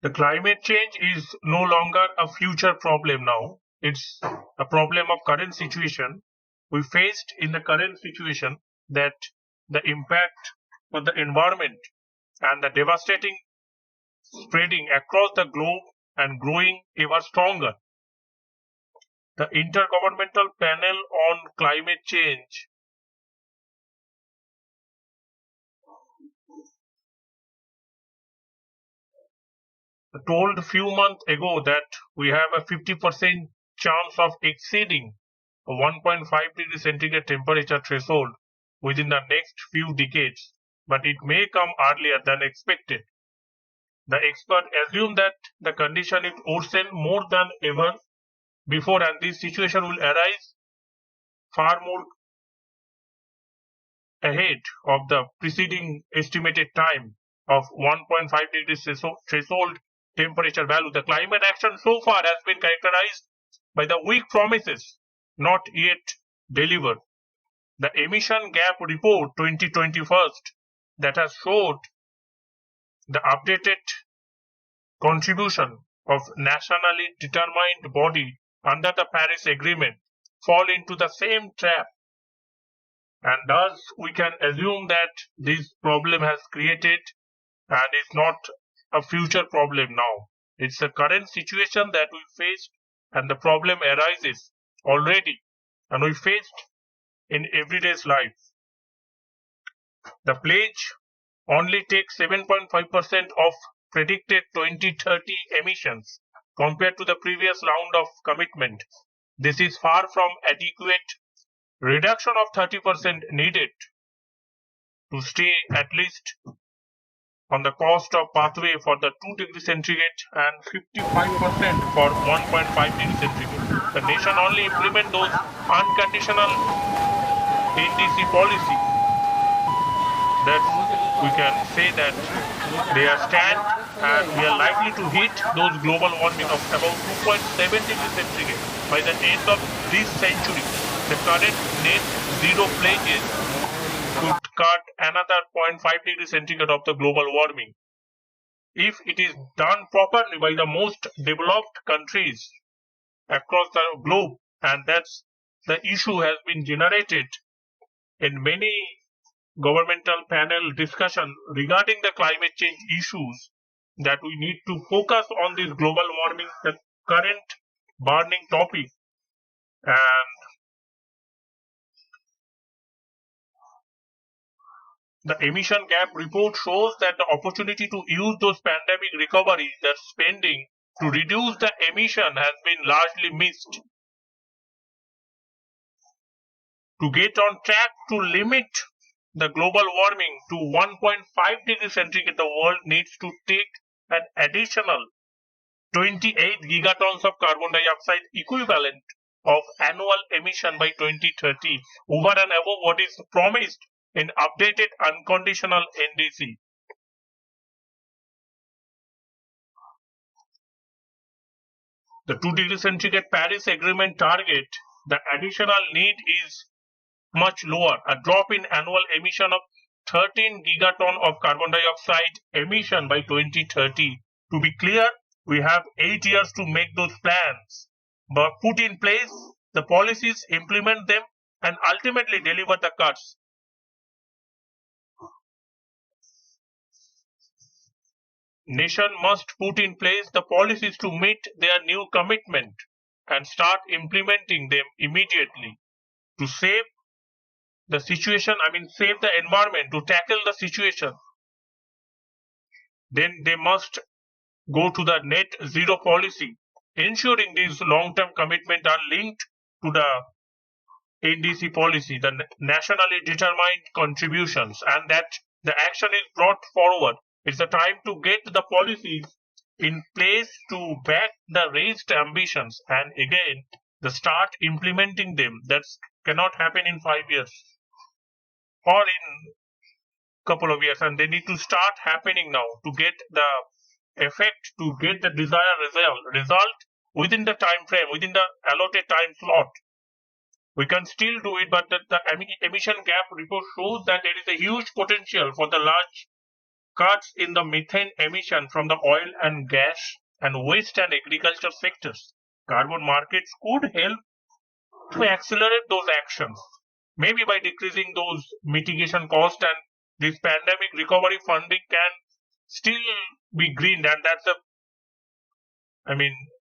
The climate change is no longer a future problem now. It's a problem of current situation. We faced in the current situation that the impact on the environment and the devastating spreading across the globe and growing ever stronger. The Intergovernmental Panel on Climate Change told a few months ago that we have a 50% chance of exceeding a 1.5 degree centigrade temperature threshold within the next few decades, but it may come earlier than expected. The experts assume that the condition is worsen more than ever before, and this situation will arise far more ahead of the preceding estimated time of 1.5 degrees threshold temperature value. The climate action so far has been characterized by the weak promises not yet delivered. The Emission Gap Report 2021 that has showed the updated contribution of nationally determined body under the Paris Agreement fall into the same trap, and thus we can assume that this problem has created and is not a future problem now. It's a current situation that we faced, and the problem arises already and we faced in everyday's life. The pledge only takes 7.5% of predicted 2030 emissions compared to the previous round of commitment. This is far from adequate. Reduction of 30% needed to stay at least on the cost of pathway for the 2 degree centigrade and 55% for 1.5 degree centigrade. The nation only implement those unconditional NDC policy that we can say that they are stand and we are likely to hit those global warming of about 2.7 degrees centigrade by the end of this century. The current net zero pledges could cut another 0.5 degrees centigrade of the global warming. If it is done properly by the most developed countries across the globe, and that's the issue has been generated in many governmental panel discussion regarding the climate change issues, that we need to focus on this global warming, the current burning topic. And the Emission Gap Report shows that the opportunity to use those pandemic recovery, that spending to reduce the emission has been largely missed. To get on track to limit the global warming to 1.5 degrees centigrade, the world needs to take an additional 28 gigatons of carbon dioxide equivalent of annual emission by 2030, over and above what is promised in updated unconditional NDC. The 2 degree centigrade Paris Agreement target, the additional need is much lower, a drop in annual emission of 13 gigaton of carbon dioxide emission by 2030. To be clear, we have 8 years to make those plans, but put in place the policies, implement them, and ultimately deliver the cuts. Nation must put in place the policies to meet their new commitment and start implementing them immediately to save the situation, save the environment, to tackle the situation. Then they must go to the net zero policy, ensuring these long-term commitments are linked to the NDC policy, the nationally determined contributions, and that the action is brought forward. It's the time to get the policies in place to back the raised ambitions, and again, the start implementing them. That cannot happen in 5 years or in couple of years, and they need to start happening now to get the effect, to get the desired result within the time frame, within the allotted time slot. We can still do it, but the emission gap report shows that there is a huge potential for the large cuts in the methane emission from the oil and gas and waste and agriculture sectors. Carbon markets could help to accelerate those actions, maybe by decreasing those mitigation costs, and this pandemic recovery funding can still be greened, and that's the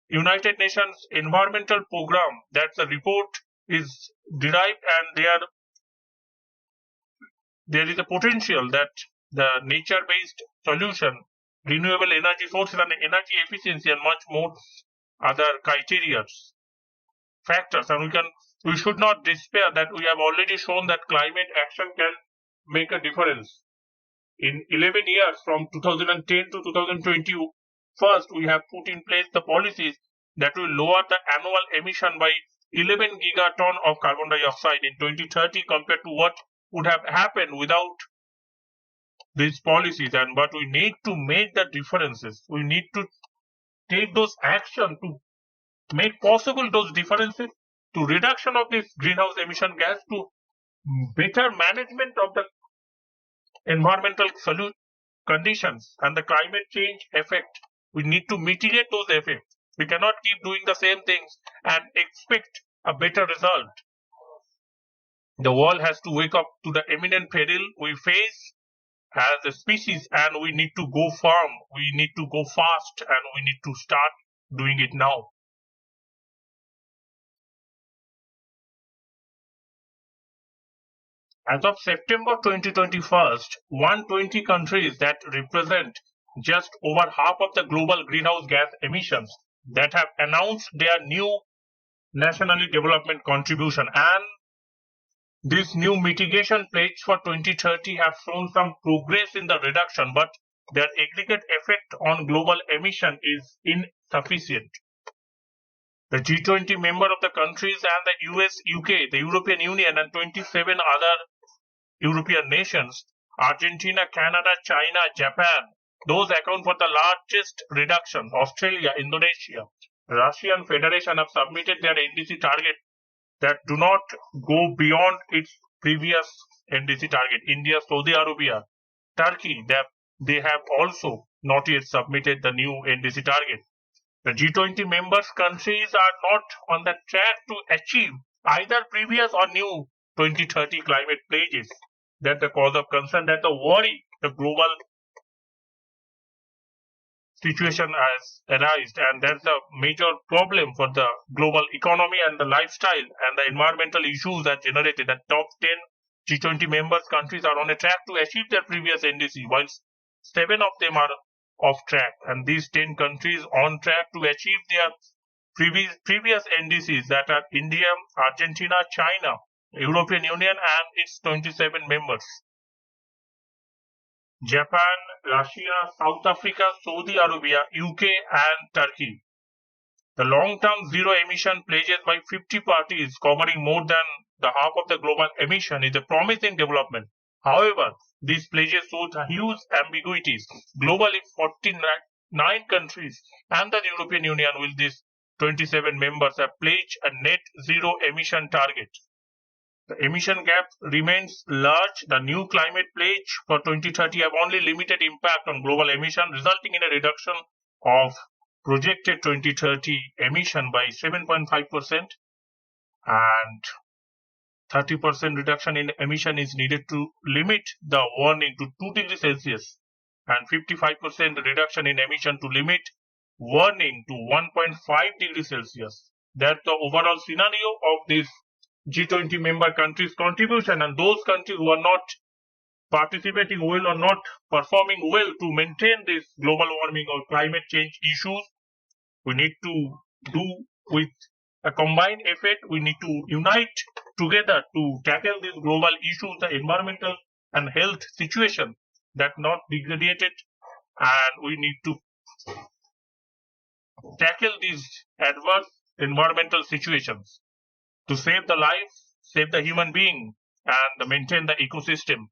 United Nations Environmental Program. That's the report is derived, and there is a potential that the nature-based solution, renewable energy sources, and energy efficiency, and much more other criteria, factors, and we should not despair that we have already shown that climate action can make a difference. In 11 years, from 2010 to 2020, first we have put in place the policies that will lower the annual emission by 11 gigaton of carbon dioxide in 2030 compared to what would have happened without these policies. But we need to make the differences. We need to take those action to make possible those differences, to reduction of this greenhouse emission gas, to better management of the environmental conditions and the climate change effect. We need to mitigate those effects. We cannot keep doing the same things and expect a better result. The world has to wake up to the imminent peril we face as a species, and we need to go firm, we need to go fast, and we need to start doing it now. As of September 2021, 120 countries that represent just over half of the global greenhouse gas emissions that have announced their new nationally development contribution, and this new mitigation pledge for 2030 have shown some progress in the reduction, but their aggregate effect on global emission is insufficient. The G20 member of the countries and the US, UK, the European Union, and 27 other European nations, Argentina, Canada, China, Japan, those account for the largest reduction. Australia, Indonesia, Russian Federation have submitted their NDC target that do not go beyond its previous NDC target. India, Saudi Arabia, Turkey, they have also not yet submitted the new NDC target. The G20 members countries are not on the track to achieve either previous or new 2030 climate pledges. That's the cause of concern, that the worry the global situation has arisen, and that's the major problem for the global economy and the lifestyle and the environmental issues that generated. The top 10 G20 members countries are on a track to achieve their previous NDC, while 7 of them are off track, and these 10 countries on track to achieve their previous NDCs, that are India, Argentina, China, European Union and its 27 members. Japan, Russia, South Africa, Saudi Arabia, UK and Turkey. The long-term zero emission pledges by 50 parties covering more than the half of the global emission is a promising development. However, these pledges show huge ambiguities. Globally, 49 countries and the European Union with these 27 members have pledged a net zero emission target. The emission gap remains large. The new climate pledge for 2030 have only limited impact on global emission, resulting in a reduction of projected 2030 emission by 7.5%, and 30% reduction in emission is needed to limit the warming to 2 degrees Celsius, and 55% reduction in emission to limit warming to 1.5 degrees Celsius. That's the overall scenario of this G20 member countries' contribution, and those countries who are not participating well or not performing well to maintain this global warming or climate change issues, we need to do with a combined effort. We need to unite together to tackle these global issues, the environmental and health situation that not degraded, and we need to tackle these adverse environmental situations to save the life, save the human being, and maintain the ecosystem.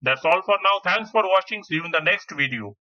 That's all for now. Thanks for watching. See you in the next video.